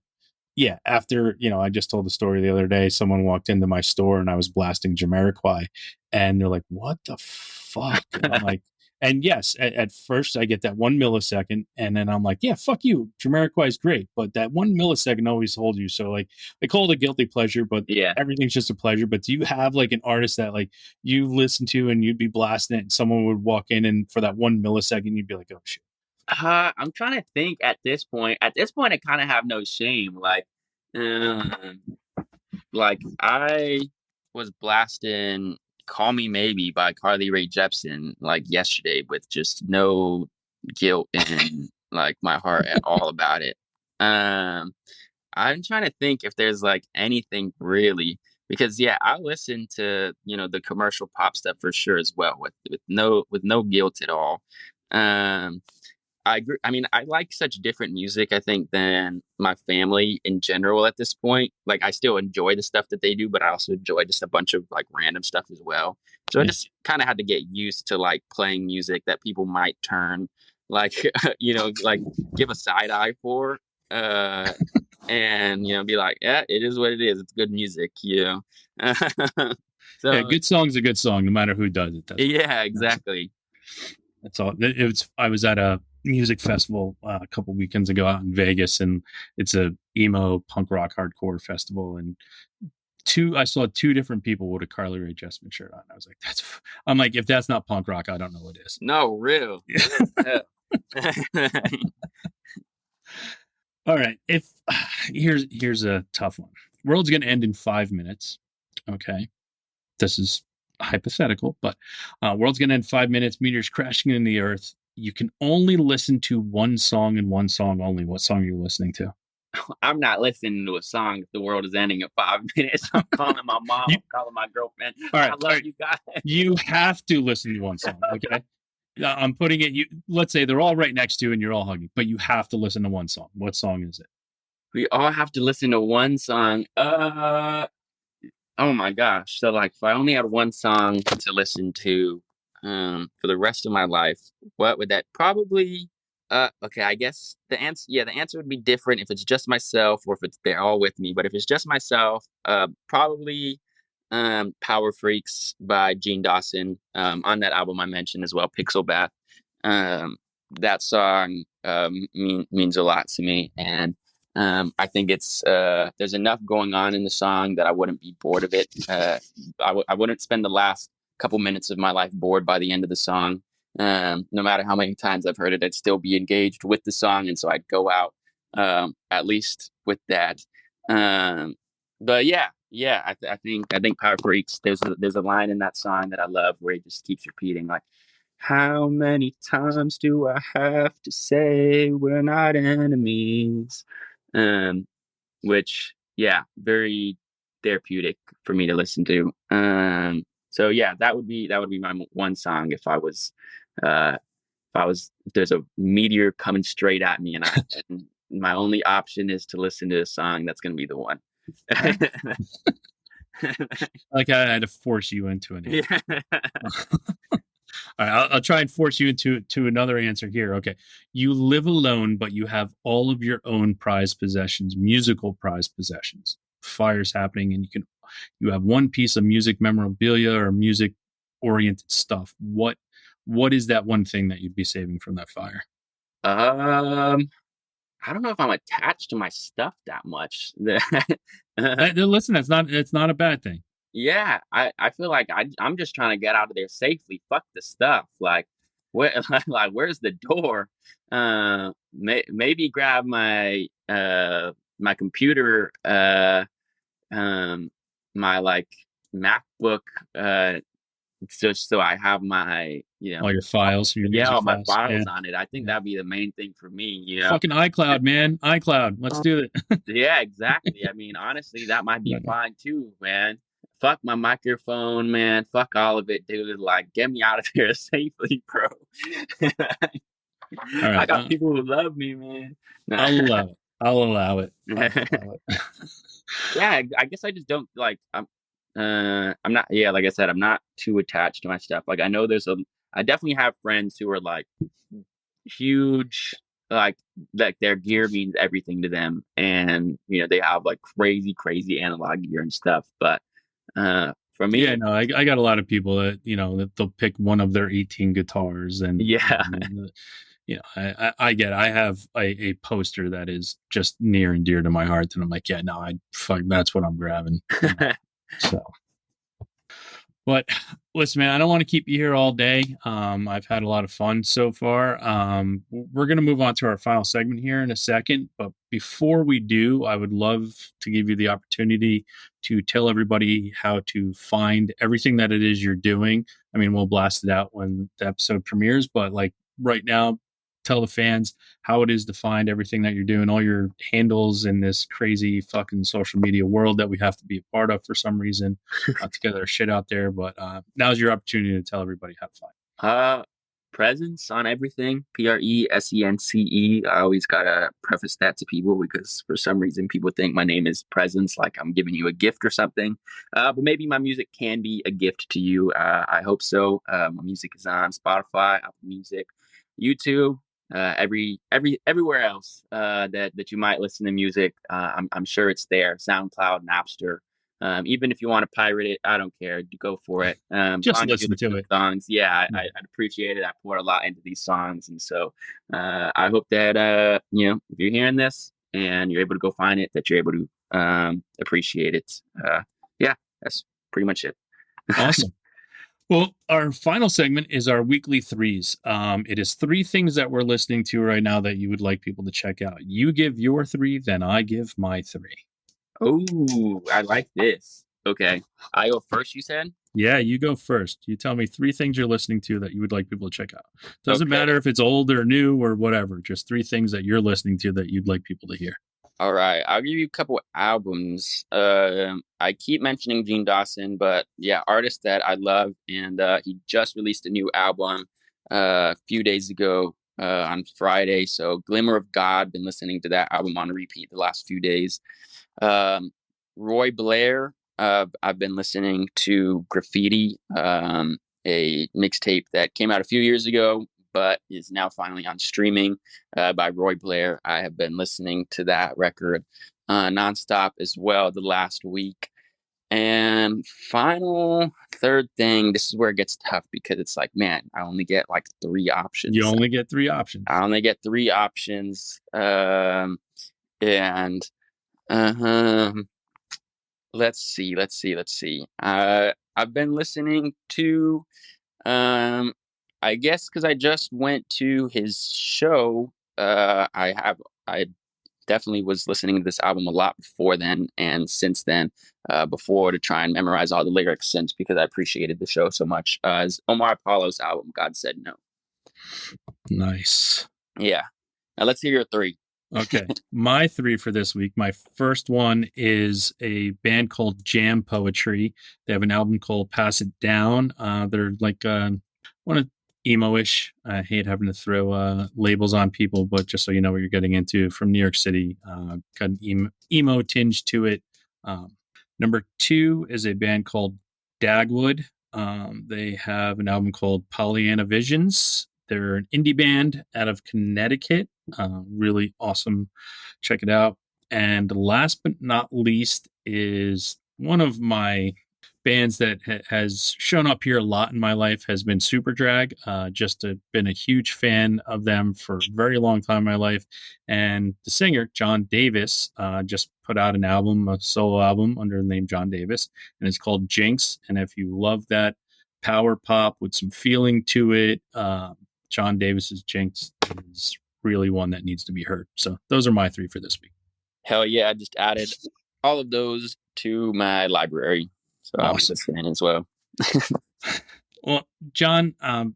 yeah, after, I just told the story the other day. Someone walked into my store and I was blasting Jamiroquai, and they're like, "What the fuck?" And I'm like, and yes, at first I get that 1 millisecond, and then I'm like, "Yeah, fuck you, Jamiroquai is great," but that 1 millisecond always holds you. So like, I call it a guilty pleasure, but Yeah. everything's just a pleasure. But do you have like an artist that like you listen to and you'd be blasting it, and someone would walk in, and for that 1 millisecond, you'd be like, "Oh shit." I'm trying to think at this point. At this point, I kind of have no shame. Um, like I was blasting "Call Me Maybe" by Carly Rae Jepsen like yesterday with just no guilt in like my heart at all about it. Um, I'm trying to think if there's like anything really, because yeah, I listen to the commercial pop stuff for sure as well, with no guilt at all. Um, I agree. I mean, I like such different music, I think, than my family in general at this point. Like, I still enjoy the stuff that they do, but I also enjoy just a bunch of like random stuff as well. So I Yeah. just kind of had to get used to like playing music that people might turn like, like give a side eye for, uh, and be like, yeah, it is what it is. It's good music, Yeah, So good song's a good song, no matter who does it. yeah, That's exactly. that's all. I was at a music festival a couple weekends ago out in Vegas, and it's a emo punk rock hardcore festival. And I saw two different people with a Carly Rae Jepsen shirt on. I was like, I'm like, if that's not punk rock, I don't know what is. No, real. All right. If here's a tough one. World's gonna end in 5 minutes. Okay. This is hypothetical, but world's gonna end in 5 minutes. Meteors crashing into the earth. You can only listen to one song and one song only. What song are you listening to? I'm not listening to a song if the world is ending in 5 minutes. I'm calling my mom. I'm calling my girlfriend. All right, I love you guys. You have to listen to one song, okay? I'm putting it. Let's say they're all right next to you and you're all hugging, but you have to listen to one song. What song is it? We all have to listen to one song. Oh my gosh. So like if I only had one song to listen to for the rest of my life, what would that probably okay, I guess the answer would be different if it's just myself or if they're all with me. But if it's just myself, probably Power Freaks by Gene Dawson. On that album I mentioned as well, Pixel Bath. That song means a lot to me, and I think it's there's enough going on in the song that I wouldn't be bored of it. I wouldn't spend the last couple minutes of my life bored by the end of the song. No matter how many times I've heard it, I'd still be engaged with the song, and so I'd go out at least with that. But yeah, I think Power Freaks. There's a line in that song that I love where he just keeps repeating like, "How many times do I have to say we're not enemies?" Which very therapeutic for me to listen to. So yeah, that would be my one song if I was if there's a meteor coming straight at me and my only option is to listen to a song, that's going to be the one. Like I had to force you into it. Yeah. All right, I'll try and force you into another answer here. Okay. You live alone, but you have all of your own prized possessions, musical prized possessions. Fire's happening, and you have one piece of music memorabilia or music oriented stuff. What is that one thing that you'd be saving from that fire? I don't know if I'm attached to my stuff that much. Listen, it's not a bad thing. Yeah, I feel like I'm just trying to get out of there safely. Fuck the stuff. Like, like where's the door? Maybe grab my my computer, my like MacBook, just so I have my all your files, all my files yeah. on it. I think that'd be the main thing for me. Fucking iCloud, man, iCloud. Let's do it. Yeah, exactly. I mean, honestly, that might be fine too, man. Fuck my microphone, man. Fuck all of it, dude. Like, get me out of here safely, bro. All right, I got people who love me, man. I'll allow it. Yeah, I guess I just don't like. I'm not. Yeah, like I said, I'm not too attached to my stuff. Like, I know I definitely have friends who are like huge, like their gear means everything to them, and they have like crazy analog gear and stuff. But for me, yeah, no, I got a lot of people that that they'll pick one of their 18 guitars, and I get it. I have a poster that is just near and dear to my heart, and I'm like, yeah, no, that's what I'm grabbing. So, but listen, man, I don't want to keep you here all day. I've had a lot of fun so far. We're going to move on to our final segment here in a second. But before we do, I would love to give you the opportunity to tell everybody how to find everything that it is you're doing. I mean, we'll blast it out when the episode premieres, but like right now, tell the fans how it is to find everything that you're doing, all your handles in this crazy fucking social media world that we have to be a part of for some reason to get our shit out there. But now's your opportunity to tell everybody how to find. Presence on everything. Presence. I always gotta preface that to people because for some reason people think my name is Presence, like I'm giving you a gift or something. But maybe my music can be a gift to you. I hope so. My music is on Spotify, Apple Music, YouTube, everywhere else that you might listen to music. I'm sure it's there. SoundCloud, Napster. Even if you want to pirate it, I don't care. Go for it. As Just long as you listen listen to to it. the songs, yeah, I'd appreciate it. I pour a lot into these songs, and so I hope that if you're hearing this and you're able to go find it, that you're able to appreciate it. Yeah, that's pretty much it. Awesome. Well, our final segment is our weekly threes. It is 3 things that we're listening to right now that you would like people to check out. You give your 3, then I give my 3. Oh, I like this. Okay, I go first. You said. Yeah, you go first. You tell me 3 things you're listening to that you would like people to check out. Doesn't Okay. matter if it's old or new or whatever. Just 3 things that you're listening to that you'd like people to hear. All right, I'll give you a couple albums. I keep mentioning Gene Dawson, but yeah, artist that I love, and he just released a new album a few days ago on Friday. So, Glimmer of God. Been listening to that album on repeat the last few days. Roy Blair. I've been listening to Graffiti, a mixtape that came out a few years ago, but is now finally on streaming by Roy Blair. I have been listening to that record nonstop as well the last week. And final third thing, this is where it gets tough because it's like, man, I only get like 3 options. You only get 3 options. I only get 3 options. Let's see. I've been listening to, I guess because I just went to his show. I definitely was listening to this album a lot before then and since then, before to try and memorize all the lyrics since because I appreciated the show so much. Is Omar Apollo's album, God Said No. Nice. Yeah. Now let's hear your 3. Okay. My 3 for this week. My first one is a band called Jam Poetry. They have an album called Pass It Down. They're like one of emo-ish. I hate having to throw labels on people, but just so you know what you're getting into, from New York City. Got an emo tinge to it. Number 2 is a band called Dagwood. They have an album called Pollyanna Visions. They're an indie band out of Connecticut. Really awesome. Check it out. And last but not least is one of my bands that has shown up here a lot in my life has been Superdrag. Been a huge fan of them for a very long time in my life. And the singer, John Davis, just put out an album, a solo album under the name John Davis, and it's called Jinx. And if you love that power pop with some feeling to it, John Davis's Jinx is really one that needs to be heard. So those are my 3 for this week. Hell yeah, I just added all of those to my library. So Awesome. I was listening as well. Well, John, I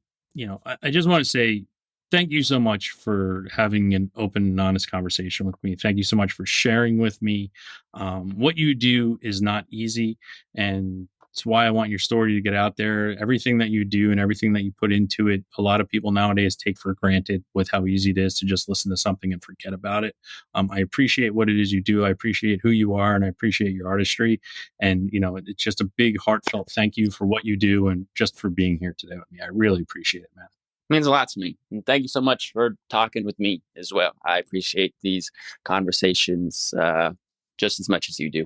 just want to say thank you so much for having an open and honest conversation with me. Thank you so much for sharing with me. What you do is not easy, and it's why I want your story to get out there. Everything that you do and everything that you put into it, a lot of people nowadays take for granted with how easy it is to just listen to something and forget about it. I appreciate what it is you do. I appreciate who you are, and I appreciate your artistry. And, it's just a big heartfelt thank you for what you do and just for being here today with me. I really appreciate it, man. It means a lot to me. And thank you so much for talking with me as well. I appreciate these conversations just as much as you do.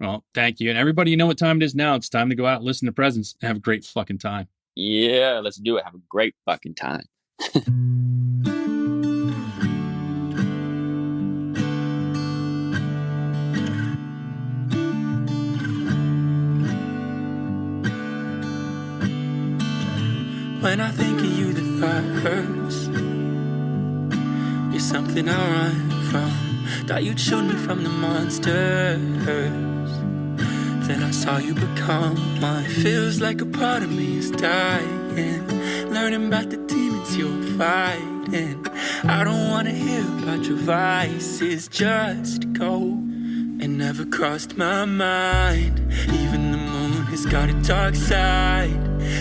Well, thank you. And everybody, you know what time it is now. It's time to go out and listen to Presence and have a great fucking time. Yeah, let's do it. Have a great fucking time. When I think of you, the thought hurts. You're something I run from. Thought you'd shown me from the monsters. Then I saw you become mine. Feels like a part of me is dying. Learning about the demons you're fighting. I don't wanna hear about your vices. Just go. It never crossed my mind. Even the moon has got a dark side.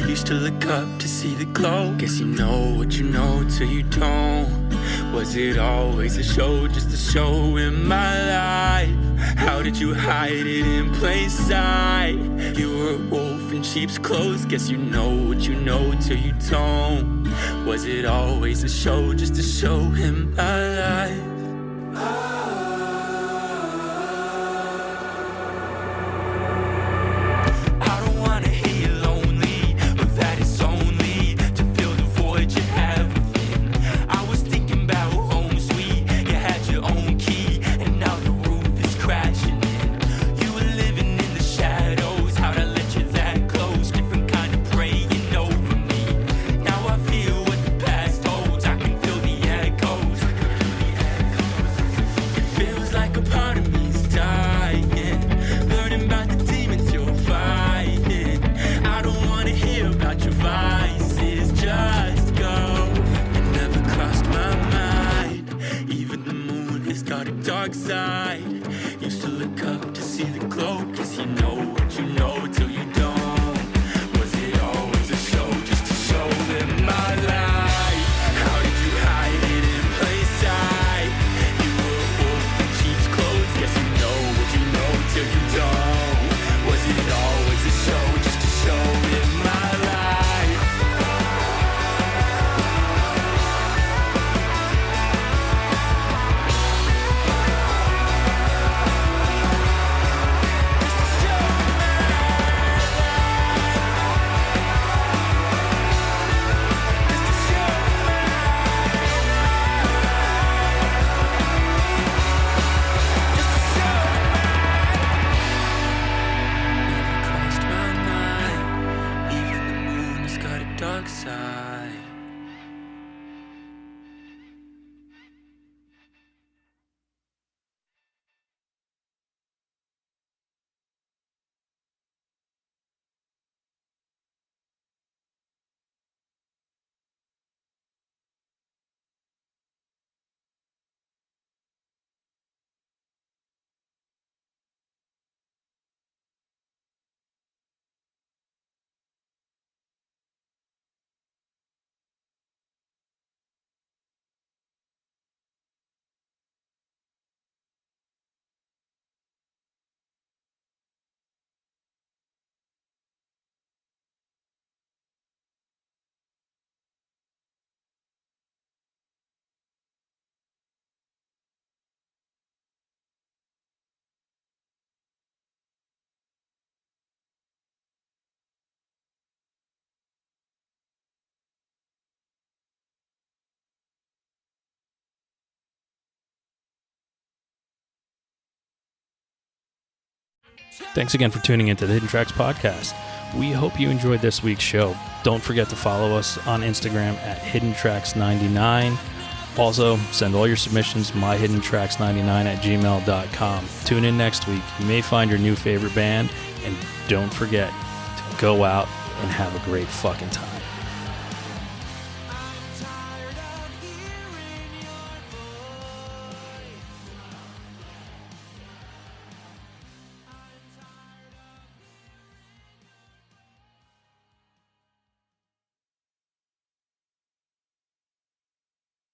Used to look up to see the glow. Guess you know what you know till you don't. Was it always a show, just a show in my life? How did you hide it in plain sight? You were a wolf in sheep's clothes. Guess you know what you know till you don't. Was it always a show, just a show in my life? Thanks again for tuning into the Hidden Tracks podcast. We hope you enjoyed this week's show. Don't forget to follow us on Instagram at HiddenTracks99. Also, send all your submissions myhiddentracks99@gmail.com. Tune in next week. You may find your new favorite band, and don't forget to go out and have a great fucking time.